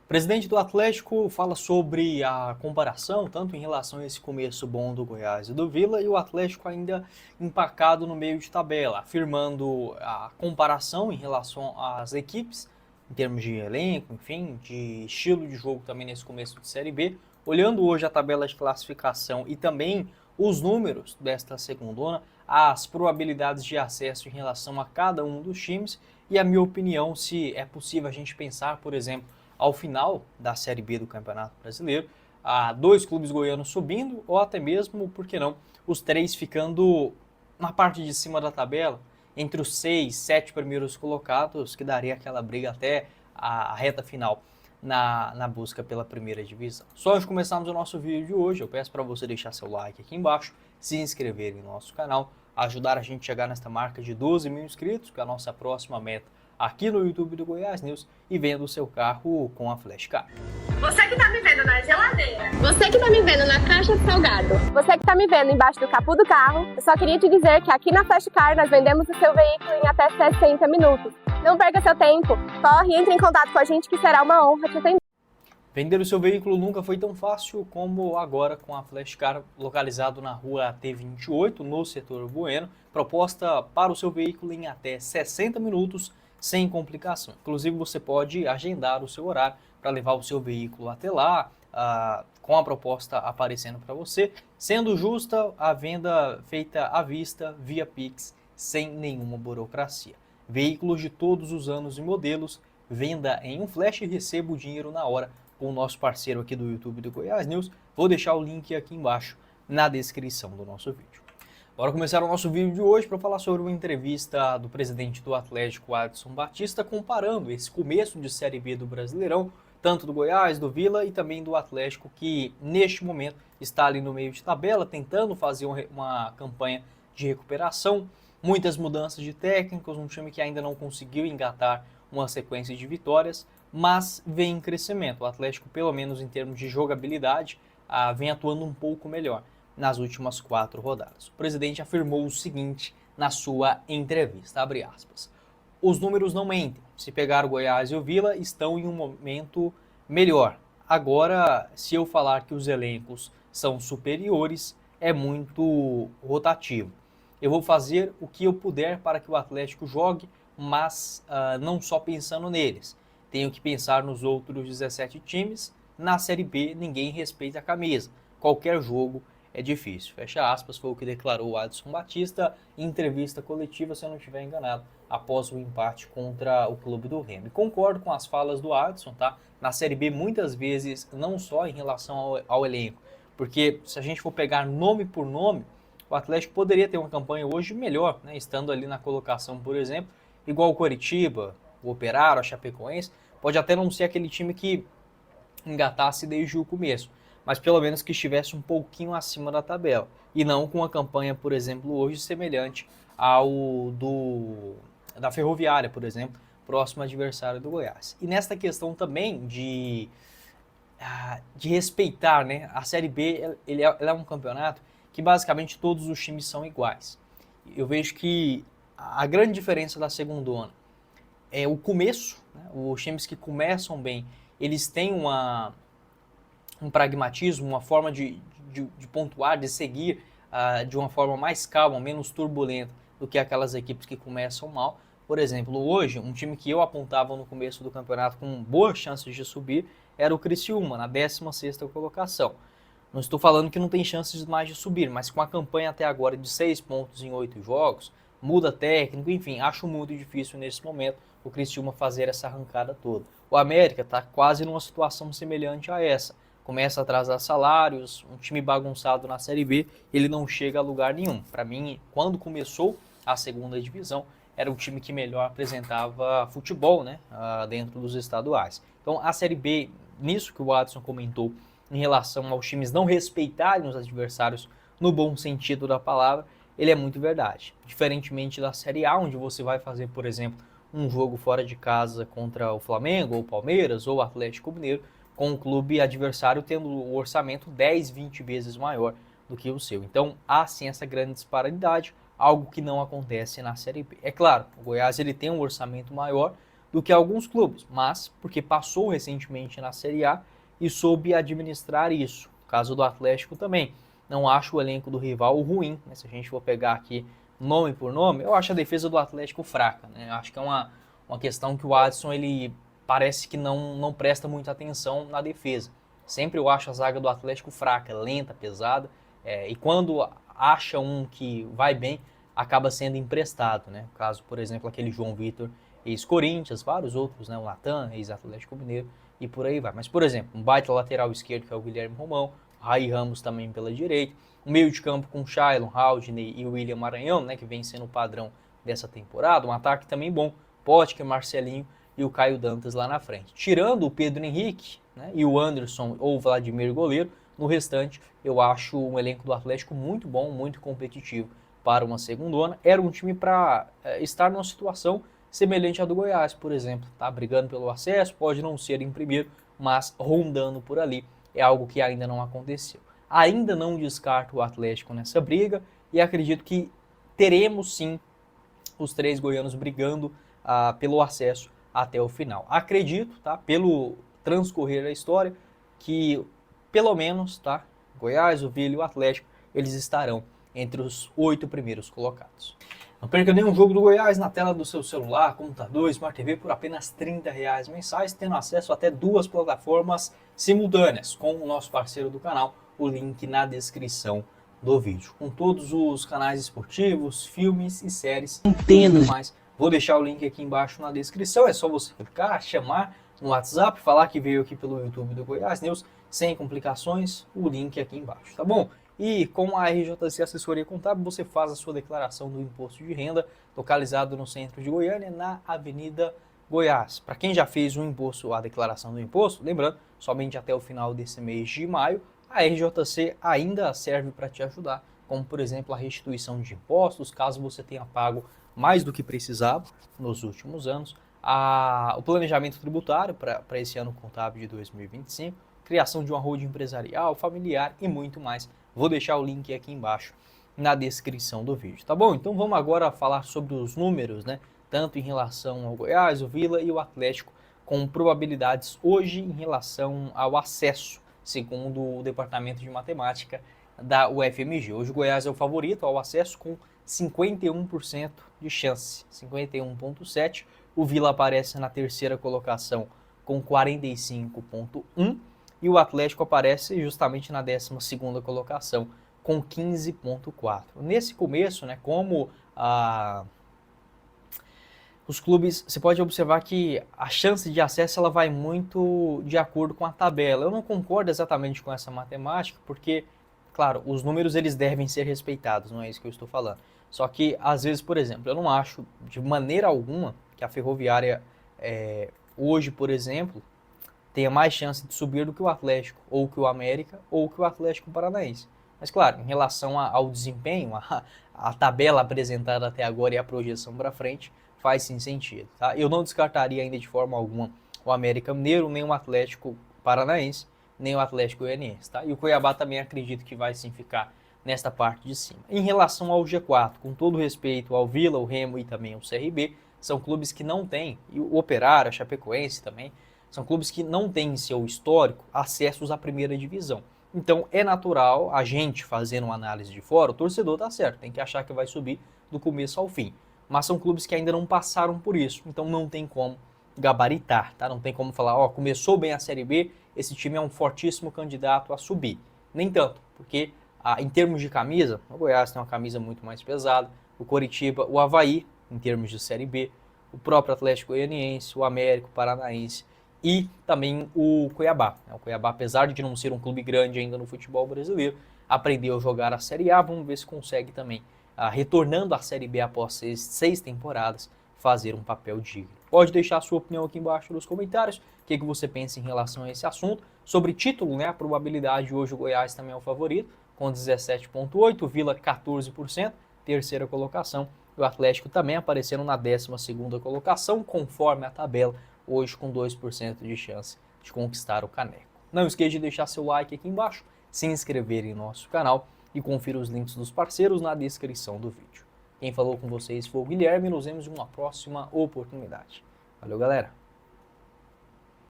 O presidente do Atlético fala sobre a comparação, tanto em relação a esse começo bom do Goiás e do Vila, e o Atlético ainda empacado no meio de tabela, afirmando a comparação em relação às equipes, em termos de elenco, enfim, de estilo de jogo também nesse começo de Série B. Olhando hoje a tabela de classificação e também os números desta segundona, as probabilidades de acesso em relação a cada um dos times, e a minha opinião se é possível a gente pensar, por exemplo, ao final da Série B do Campeonato Brasileiro, a dois clubes goianos subindo, ou até mesmo, por que não, os três ficando na parte de cima da tabela, entre os 6, 7 primeiros colocados, que daria aquela briga até a reta final na busca pela primeira divisão. Só antes de começarmos o nosso vídeo de hoje, eu peço para você deixar seu like aqui embaixo, se inscrever em nosso canal, ajudar a gente a chegar nesta marca de 12 mil inscritos, que é a nossa próxima meta aqui no YouTube do Goiás News, e venda o seu carro com a Flashcar. Você que tá me vendo na geladeira. Você que tá me vendo na caixa de salgado. Você que tá me vendo embaixo do capô do carro. Eu só queria te dizer que aqui na Flashcar nós vendemos o seu veículo em até 60 minutos. Não perca seu tempo. Corre e entre em contato com a gente que será uma honra te atender. Vender o seu veículo nunca foi tão fácil como agora com a Flashcar, localizado na rua T28, no setor Bueno. Proposta para o seu veículo em até 60 minutos, sem complicação. Inclusive, você pode agendar o seu horário para levar o seu veículo até lá, com a proposta aparecendo para você, sendo justa a venda feita à vista, via Pix, sem nenhuma burocracia. Veículos de todos os anos e modelos, venda em um flash e receba o dinheiro na hora com o nosso parceiro aqui do YouTube do Goiás News. Vou deixar o link aqui embaixo na descrição do nosso vídeo. Bora começar o nosso vídeo de hoje para falar sobre uma entrevista do presidente do Atlético, Adson Batista, comparando esse começo de Série B do Brasileirão, tanto do Goiás, do Vila e também do Atlético, que neste momento está ali no meio de tabela, tentando fazer uma campanha de recuperação, muitas mudanças de técnicos, um time que ainda não conseguiu engatar uma sequência de vitórias, mas vem em crescimento. O Atlético, pelo menos em termos de jogabilidade, vem atuando um pouco melhor nas últimas 4 rodadas. O presidente afirmou o seguinte na sua entrevista, abre aspas: os números não mentem. Se pegar o Goiás e o Vila, estão em um momento melhor. Agora, se eu falar que os elencos são superiores, é muito rotativo. Eu vou fazer o que eu puder para que o Atlético jogue, mas não só pensando neles. Tenho que pensar nos outros 17 times. Na Série B, ninguém respeita a camisa. Qualquer jogo é difícil. Fecha aspas, foi o que declarou o Adson Batista em entrevista coletiva, se eu não estiver enganado, após o empate contra o Clube do Remo. E concordo com as falas do Adson, tá? Na Série B, muitas vezes, não só em relação ao elenco, porque se a gente for pegar nome por nome, o Atlético poderia ter uma campanha hoje melhor, né? Estando ali na colocação, por exemplo, igual o Coritiba, o Operário, a Chapecoense, pode até não ser aquele time que engatasse desde o começo, mas pelo menos que estivesse um pouquinho acima da tabela, e não com uma campanha, por exemplo, hoje semelhante ao da Ferroviária, por exemplo, próximo adversário do Goiás. E nesta questão também de respeitar, né, a Série B, ela é um campeonato que basicamente todos os times são iguais. Eu vejo que a grande diferença da segundona é o começo, né? Os times que começam bem, eles têm um pragmatismo, uma forma de pontuar, de seguir de uma forma mais calma, menos turbulenta do que aquelas equipes que começam mal. Por exemplo, hoje, um time que eu apontava no começo do campeonato com boas chances de subir era o Criciúma, na 16ª colocação. Não estou falando que não tem chances mais de subir, mas com a campanha até agora de 6 pontos em 8 jogos, muda técnico, enfim, acho muito difícil nesse momento o Criciúma fazer essa arrancada toda. O América está quase numa situação semelhante a essa. Começa a atrasar salários, um time bagunçado na Série B, ele não chega a lugar nenhum. Para mim, quando começou a segunda divisão, era o time que melhor apresentava futebol, né, dentro dos estaduais. Então a Série B, nisso que o Adson comentou, em relação aos times não respeitarem os adversários no bom sentido da palavra, ele é muito verdade. Diferentemente da Série A, onde você vai fazer, por exemplo, um jogo fora de casa contra o Flamengo, ou o Palmeiras, ou o Atlético Mineiro, com o clube adversário tendo o orçamento 10, 20 vezes maior do que o seu. Então há sim essa grande disparidade, algo que não acontece na Série B. É claro, o Goiás ele tem um orçamento maior, do que alguns clubes, mas porque passou recentemente na Série A e soube administrar isso. No caso do Atlético também. Não acho o elenco do rival ruim, né? Se a gente for pegar aqui nome por nome, eu acho a defesa do Atlético fraca, né? Acho que é uma questão que o Adson, ele parece que não presta muita atenção na defesa. Sempre eu acho a zaga do Atlético fraca, lenta, pesada, e quando acha um que vai bem, acaba sendo emprestado, né? Caso, por exemplo, aquele João Vitor, ex-Corinthians, vários outros, né? O Natan, ex-Atlético Mineiro, e por aí vai. Mas, por exemplo, um baita lateral esquerdo, que é o Guilherme Romão, Raí Ramos também pela direita, o meio de campo com Shailon, Haldney e William Maranhão, né? Que vem sendo o padrão dessa temporada, um ataque também bom, Potker, Marcelinho e o Caio Dantas lá na frente. Tirando o Pedro Henrique, né, e o Anderson ou o Vladimir goleiro, no restante eu acho um elenco do Atlético muito bom, muito competitivo para uma segundona. Era um time para estar numa situação semelhante à do Goiás, por exemplo, tá brigando pelo acesso, pode não ser em primeiro, mas rondando por ali. É algo que ainda não aconteceu. Ainda não descarto o Atlético nessa briga e acredito que teremos sim os três goianos brigando pelo acesso até o final. Acredito, tá, pelo transcorrer da história, que pelo menos, tá, Goiás, o Vila e o Atlético, eles estarão entre os 8 primeiros colocados. Não perca nenhum jogo do Goiás na tela do seu celular, computador, Smart TV por apenas R$30 mensais, tendo acesso a até 2 plataformas simultâneas com o nosso parceiro do canal, o link na descrição do vídeo. Com todos os canais esportivos, filmes e séries, tudo mais. Vou deixar o link aqui embaixo na descrição, é só você clicar, chamar no WhatsApp, falar que veio aqui pelo YouTube do Goiás News, sem complicações, o link aqui embaixo, tá bom? E com a RJC Assessoria Contábil, você faz a sua declaração do imposto de renda, localizado no centro de Goiânia, na Avenida Goiás. Para quem já fez a declaração do imposto, lembrando, somente até o final desse mês de maio, a RJC ainda serve para te ajudar, como por exemplo a restituição de impostos, caso você tenha pago mais do que precisava nos últimos anos, o planejamento tributário para esse ano contábil de 2025, criação de uma holding empresarial, familiar e muito mais. Vou deixar o link aqui embaixo na descrição do vídeo, tá bom? Então vamos agora falar sobre os números, né? Tanto em relação ao Goiás, o Vila e o Atlético, com probabilidades hoje em relação ao acesso, segundo o Departamento de Matemática da UFMG. Hoje o Goiás é o favorito ao acesso com 51% de chance, 51,7%. O Vila aparece na terceira colocação com 45,1%. E o Atlético aparece justamente na 12ª colocação com 15,4%. Nesse começo, né, como os clubes, você pode observar que a chance de acesso ela vai muito de acordo com a tabela. Eu não concordo exatamente com essa matemática, porque, claro, os números eles devem ser respeitados, não é isso que eu estou falando. Só que, às vezes, por exemplo, eu não acho de maneira alguma que a Ferroviária hoje, por exemplo, tenha mais chance de subir do que o Atlético, ou que o América, ou que o Atlético Paranaense. Mas claro, em relação ao desempenho, a tabela apresentada até agora e a projeção para frente, faz sim sentido. Tá? Eu não descartaria ainda de forma alguma o América Mineiro, nem o Atlético Paranaense, nem o Atlético Goianiense. Tá? E o Cuiabá também acredito que vai sim ficar nesta parte de cima. Em relação ao G4, com todo respeito ao Vila, o Remo e também ao CRB, são clubes que não têm, e o Operário, a Chapecoense também, são clubes que não têm em seu histórico acessos à primeira divisão. Então é natural a gente fazendo uma análise de fora, o torcedor tá certo, tem que achar que vai subir do começo ao fim. Mas são clubes que ainda não passaram por isso, então não tem como gabaritar, tá? Não tem como falar, ó, começou bem a Série B, esse time é um fortíssimo candidato a subir. Nem tanto, porque em termos de camisa, o Goiás tem uma camisa muito mais pesada, o Coritiba, o Avaí, em termos de Série B, o próprio Atlético Goianiense, o América, o Paranaense e também o Cuiabá. O Cuiabá, apesar de não ser um clube grande ainda no futebol brasileiro, aprendeu a jogar a Série A, vamos ver se consegue também, retornando à Série B após 6 temporadas, fazer um papel digno. Pode deixar a sua opinião aqui embaixo nos comentários, o que você pensa em relação a esse assunto. Sobre título, né, a probabilidade hoje o Goiás também é o favorito, com 17,8%, o Vila 14%, terceira colocação, e o Atlético também aparecendo na 12ª colocação, conforme a tabela, hoje com 2% de chance de conquistar o caneco. Não esqueça de deixar seu like aqui embaixo, se inscrever em nosso canal e confira os links dos parceiros na descrição do vídeo. Quem falou com vocês foi o Guilherme e nos vemos em uma próxima oportunidade. Valeu, galera!